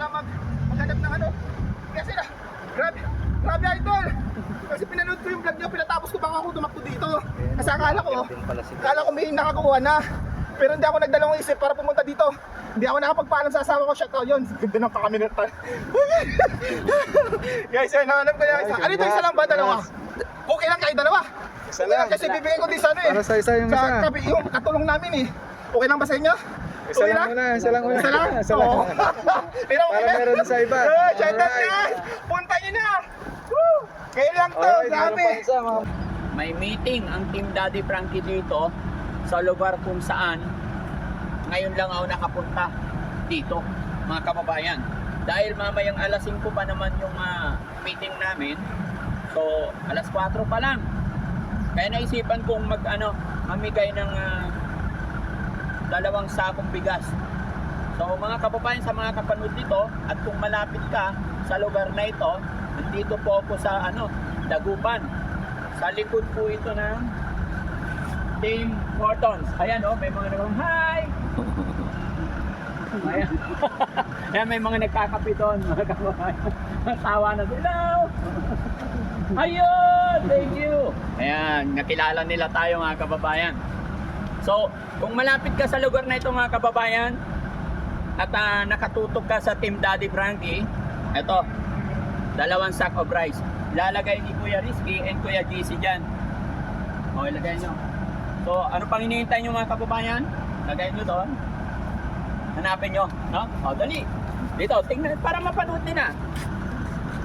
pala maghanap ng ano. Kasi na, grabe idol. Kasi pinanood ko yung vlog niyo, pinatapos ko baka ako tumakbo dito. Kasi akala ko may nakakuha na. Pero hindi ako nagdalawang isip para pumunta dito. Hindi ako nakapagpaalam sa asawa ko, shoutout yun. Ganda ng pakaminatan. Guys, yun, nahanap ko yung isa. Ano ito, isa lang ba? Dalawa? Okay lang kayo dalawa? Isa lang. Kasi bibigyan ko din sa ano eh. Para sa isa yung isa. Yung katulong namin eh. Okay lang ba sa inyo? Isa lang muna, isa lang muna. Isa lang? Isa lang. Oo. Pero okay Para na? meron sa iba. Shoutout Alright. guys! Punta nyo na! Woo! Kayo lang to, Alright, meron grabe! pa isa, mga May meeting ang Team Daddy Frankie dito sa lugar kung saan ngayon lang ako nakapunta dito, mga kababayan. Dahil mamayang alas 5 pa naman yung meeting namin. So, alas 4 pa lang. Kaya naisipan kong mamigay ng 2 sakong bigas. So, mga kababayan, sa mga kapanood dito, at kung malapit ka sa lugar na ito, nandito po ako sa Dagupan. Sa likod po ito ng Team Hortons. Ayan may mga nagawang hi! Ayan. Ayan, may mga nagkakape doon, mga kababayan. Tawa na sila. Ayun! Thank you! Ayan, nakilala nila tayo mga kababayan. So, kung malapit ka sa lugar na ito mga kababayan, at nakatutok ka sa Team Daddy Frankie, ito, 2 sack of rice. Lalagay ni Kuya Rizky and Kuya GC dyan. O, ilagay nyo. So, ano pang hinihintay nyo mga kababayan? Lagay nyo doon. Hanapin nyo, no? O, dali. Dito, tingnan, para mapanood din na.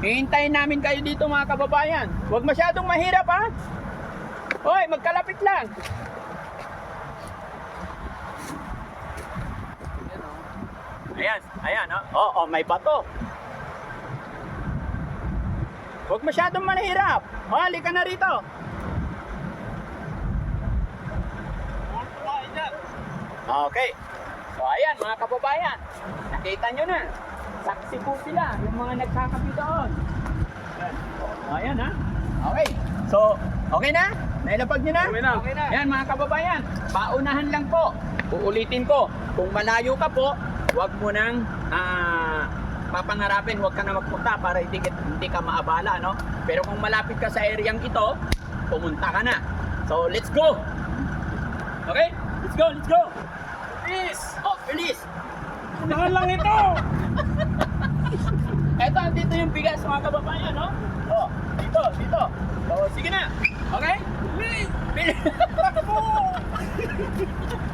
Hihintayin namin kayo dito mga kababayan. Huwag masyadong mahirap ha. Hoy, magkalapit lang. Ayan, oh, may bato. Huwag masyadong mahirap. O, halika na rito. Okay. So ayan mga kababayan, nakita nyo na, saksi po sila, yung mga nagkakapi doon. Ayan ha. Okay. So, okay na? Nailapag nyo na? Okay na. Ayan mga kababayan, paunahan lang po. Uulitin ko, kung malayo ka po, huwag mo nang papangarapin, huwag ka na magpunta para hindi ka maabala, no? Pero kung malapit ka sa areang ito, pumunta ka na. So, let's go! Okay? Let's go, let's go! Bilis! Oh, bilis! Unahan lang ito! Eto, dito yung bigas mga kababayan, no? Oh, dito. So, sige na. Okay? Bilis! Bilis!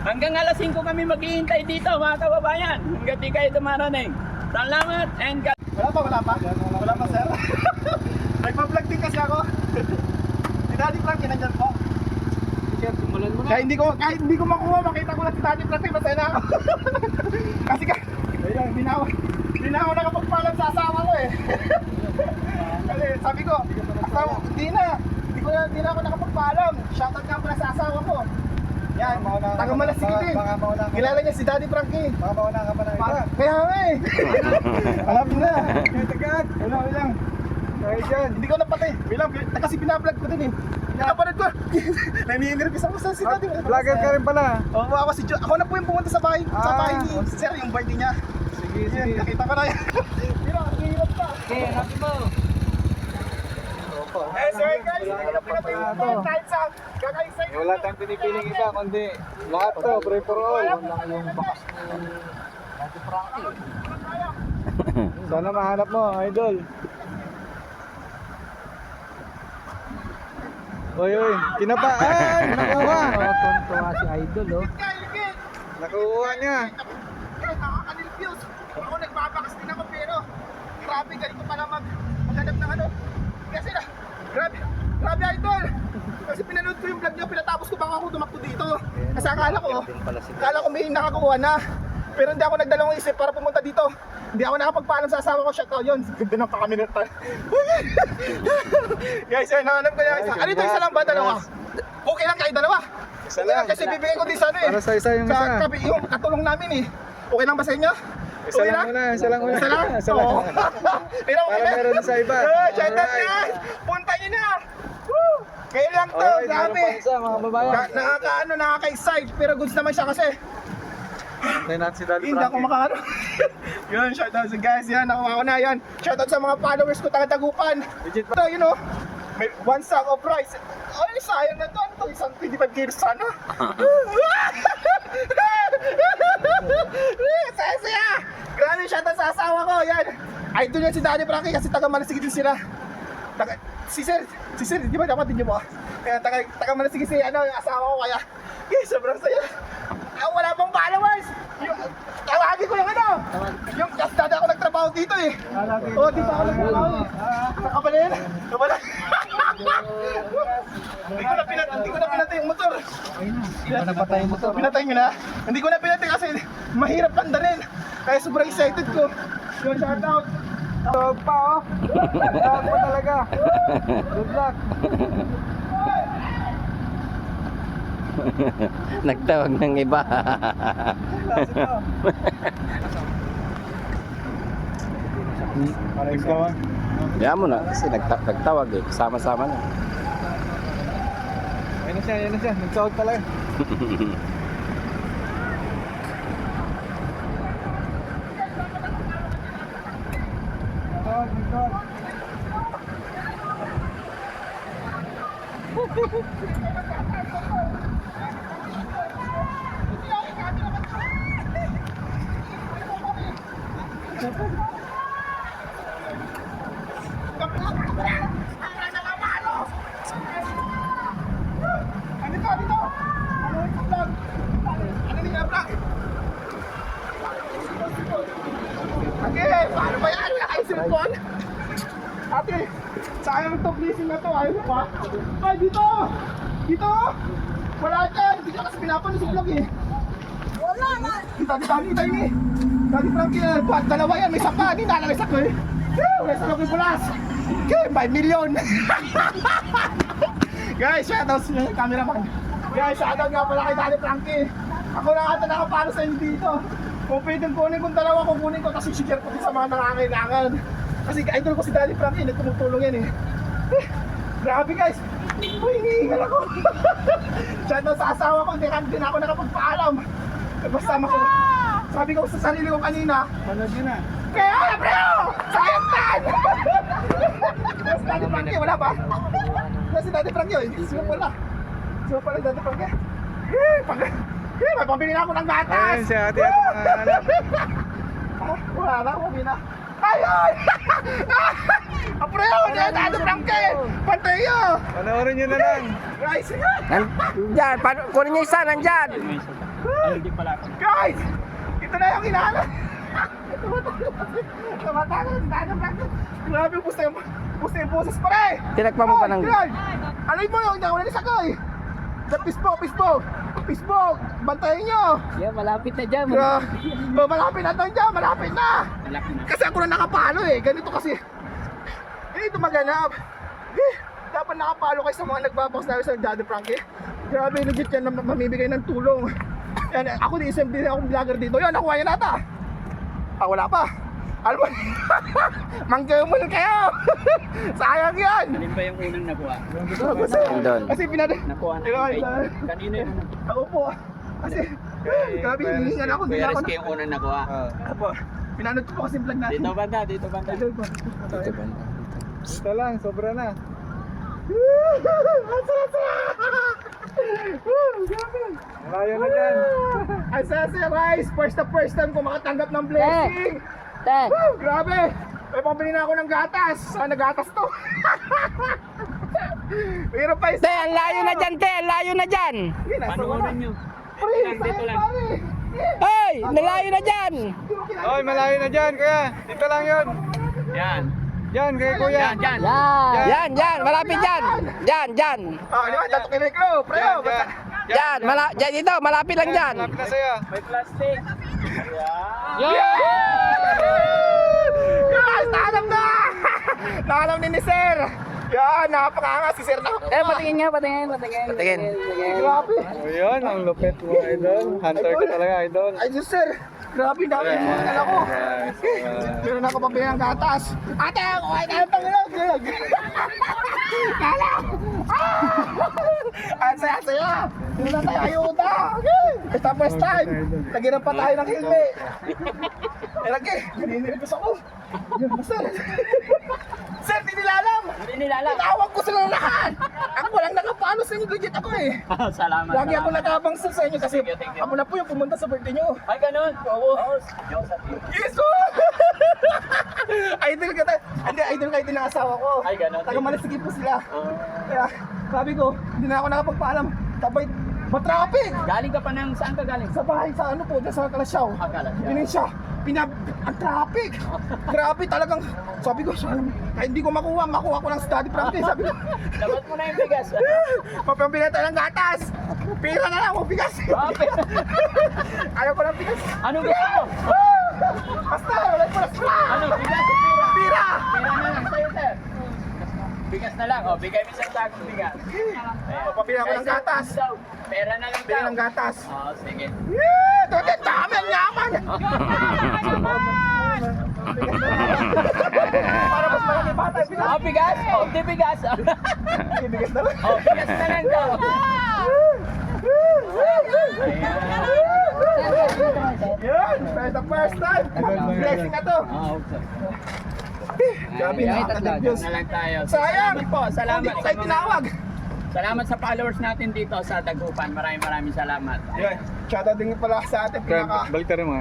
Hanggang alas 5 kami maghihintay dito mga kababayan. Hanggang di kayo dumarating. Salamat and God. Wala pa sir. Nagpa-vlog din kasi ako. Si Daddy Frankie nandyan po. Kahit hindi ko makuha, makita ko lang si Daddy Frankie, masaya na ako. Kasi hindi na ako nakapagpaalam sa asawa ko eh. Kasi sabi ko, asawa, hindi na ako nakapagpaalam. Shoutout nga pala sa asawa ko. Yan, taga Malasigi din. Kilala niya si Daddy Frankie. Baka mauna ka pa ng iba. Kaya nga eh. Alam na. Tagad. Wala. Kaya dyan. Hindi ko napatay. Kasi binablog ko din eh. Nakapanood ko. Nani-interview ako sa si Daddy. Vlogger ka rin pala. Oo, ako na po yung pumunta sa bahay. Sa bahay ni Sir, yung birthday niya. Sige. Nakita ko na yan. Pero, ang hirap pa. Okay, happy mo. Eh, sorry guys. Pinatay mo pa kahit sa kakaisay. Wala tayong pinipiling isa, kundi lahat to, pray for all. Sana mahanap mo, idol. Oy, kinapa. Ay, nakuha. Tuntua si Idol, oh. Nakuha niya. Nakaka-anil views. Ako nagbabakas din ako pero grabe, ganito pala maghanap ng ano. Kasi na, grabe idol. Kasi pinanood ko yung vlog niyo, pinatapos ko baka ako tumakbo dito. Kasi akala ko may nakakuha na. Pero hindi ako nagdalawang isip para pumunta dito. Hindi ako nakapagpaalam sa asawa ko, shoutout yun. Ganda ng pakaminatan. Guys, yun, nahanap ko yung isa. Ano ito, isa lang ba? Dalawa? Okay lang kayo dalawa? Isa lang. Kasi bibigyan ko din sa ano eh. Para sa isa yung isa. Yung katulong namin eh. Okay lang ba sa inyo? Isa lang muna. Isa lang? Isa lang. Oo. Pero okay Para na. meron sa iba. Shoutout Alright. guys! Punta nyo na! Woo! Kayo lang to, Alright, meron grabe. pa isa mga babayan. Nakaka-excite, pero goods naman siya kasi. Antayin natin si Daddy Hindi ako Frankie. makakano. Yun, shoutout sa guys. Yan, nakuha ko na yan. Shoutout sa mga followers ko, taga-tagupan. Legit Ito, you know, may one sack of rice. Ay, sayang na to. Ano to? Isang 25 kilos sana. Saya-saya. Grabe, shoutout sa asawa ko. Yan. Idol yan si Daddy Frankie kasi taga-Malasigi din sila. Si Sir, di ba dapat din niyo mo? Kaya taga-Malasigi si ano, yung asawa ko kaya. Sobrang saya. Wala pang followers. Tawagin ko yung ano. Yung kastada ako nagtrabaho dito eh. Oo, dito ako nagtrabaho eh. Nakabalin. Kabala. Hindi ko na pinatay yung motor. Hindi pa napatay mo to. Pinatay nyo na? Hindi ko na pinatay kasi mahirap pandarin. Kaya sobrang excited ko. Yun, shout out. Tawag pa oh. Tawag pa talaga. Good luck. Nagtawag ng iba. Kaya mo na kasi nagtawag eh. Sama-sama na. Ayun na siya. Nagtawag talaga. Paano ba yan? Wala kayong cellphone? Ate, sayang to blessing na to. Ayaw pa. Ay, dito! Dito! Wala dyan! Hindi ka kasi pinapanos yung vlog eh. Wala na! Dali, Daddy Frankie, dalawa yan. May saka. Hindi nalalisak ko eh. May saka yung bulas. Okay, 5 million. Guys, shoutout sa cameraman. Guys, shoutout nga pala kay Daddy Frankie. Ako na ata nakapalo sa inyo dito. Kung pwedeng kunin kong dalawa, kukunin ko kasi share ko din sa mga nangangailangan. Kasi idol ko si Daddy Frankie, nagtumutulong yan eh. Grabe guys! Uy, hinihingal ako! Shoutout sa asawa ko, hindi na ako nakapagpaalam. Basta sabi ko sa sarili ko kanina, Panood yun na. kaya bro! Sayang tan! Si Daddy Frankie, wala ba? Wala si Daddy Frankie, eh. Sino pala? Sino pala si Daddy Frankie? May pambili na ako ng gatas! Ayun siya, ate mga Wala na, uwi na. Ayun! Apreo! Daddy Frankie! Pantayo! Panoorin nyo na lang. Guys! Nandyan, kunin niyo isa, nandyan. Guys! Ito na yung hinahanap! Tumatagal si Daddy Frankie! Grabe, pusta yung boses pare! Tinagpa mo pa ng... Alay mo yung hindi ako nanisakay! Pisbog! Bantayin nyo! Yeah, malapit na dyan. Malapit na to dyan! Malapit na! Kasi ako na nakapalo eh! Ganito kasi. Ito maganap. Dapat nakapalo kayo sa mga nagbabox namin sa Daddy Frankie. Grabe, legit yan na mamibigay ng tulong. Yan, ako din isang din akong vlogger dito. Yan, nakuha yan nata. Wala pa. Alam mo, manggayo mo lang kayo. Sayang yan. Alin ba yung unang nakuha? Doon. Kasi Nakuha na Ayun, yung kanino yun? ako po. Kasi, grabe, hinihingal ako. Hindi Kuya ako. Rizky yung unang nakuha. Ako, pinanood ko po kasi vlog natin. Dito banda. Idol po. Ito lang, sobra na. Malayo na dyan. Ang saya guys, first time ko makatanggap ng blessing. Te! Grabe! May pambili na ako ng gatas. Saan nagatas to? Pero pa Te, ang layo na dyan, te! Ang layo na dyan! Panoorin nyo. Pre, Dito lang. pare. Hey! Nalayo na dyan! Oy, malayo na dyan, kuya. Dito lang yun. Yan. Yan, kay kuya. Yan. Yan! Malapit dyan! Yan! Ah, di ba? Dato kiniglo. Pre, Yan, basta. yan. Dyan dito! Malapit lang dyan! Lapit na sa'yo. May plastic. Guys, naalam na! Naalam ni Sir. Yan, napakanga si Sir na. Patingin nga, patingin. Grabe. O yun, ang lupit mo, idol. Hunter ka talaga, idol. Ay, Diyos, Sir. Grabe, dami yung mga ako. Yes, Meron na ako pambili ng gatas. Ate, kuhain tayo ng pangilog. Kala, Ang saya-saya! Yun na tayo, ayuda! Okay! Basta first time! Tagiran pa tayo ng helmet! Eh, lagi! Naninirigos ako! Yun, basta! Sir, di nila alam! Hindi nila alam. Tinawag ko sila lahat! Ako lang nakapano sa inyo, legit ako eh! Salamat. Lagi ako salamat. nag-abang sa inyo kasi Thank you. ako na po yung pumunta sa birthday nyo! Ay, ganun. Oo. Yes! Oh! Idol ka tayo! Hindi, idol kayo din ng asawa ko! Ay, ganun. Taga-Malasigi po sila! Kaya, sabi ko, hindi na ako nakapagpaalam. Tapos, matraffic! Galing ka pa ng saan ka galing? Sa bahay, sa ano po, dyan sa Kalasyaw. Kalasyaw. Pinin siya. Ang traffic! Grabe talagang, sabi ko, kahit hindi ko makuha ko ng study practice. Sabi ko, Dapat mo na yung bigas. mapapila tayo ng gatas! Pira na lang, huwag bigas! Ayaw ko ng bigas! Ano gusto mo? Basta, wala ko na Ano? Bigas o pira? Pira! Pira na lang sa'yo, sir. Bigas na lang. O, bigay mo sa sakong bigas. Mapapila ko ng gatas! Pera na lang Pira daw. ng gatas! Oo, sige. Yeah! Dati dami ang yaman! Para mas malaki bata yung bigas! Oh, bigas? Oh, di bigas. Bigas na lang! Oh, bigas na lang daw. Yun! For the first time! Blessing na to! Grabe, nakaka-nervyos. Na lang tayo. Sayang! Salamat po. Salamat Hindi ko sa kayo mga- tinawag! Salamat sa followers natin dito sa Dagupan. Maraming salamat. Yun, shoutout din pala sa ating Baliktad mo.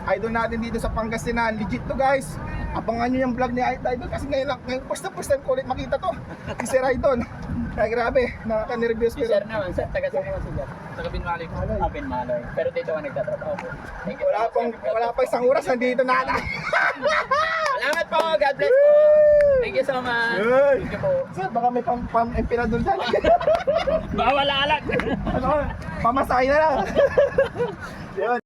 idol natin dito sa Pangasinan. Legit to guys. Abangan nyo yung vlog ni Idol kasi ngayon first time ko ulit makita to. Si Sir Idol. Kaya grabe, nakaka-nervyos Si pero Sir naman, sir, taga saan naman si Sir? Taga Binmaloy. Ah, Binmaloy. Pero dito ka nagtatrabaho po. Thank you. wala pa isang oras nandito na ata. Salamat po. God bless po. Thank you so much. Yun. Thank you po. Sir, baka may emperador dyan. Bawal alat. Ano, pamasahe na lang. Yun.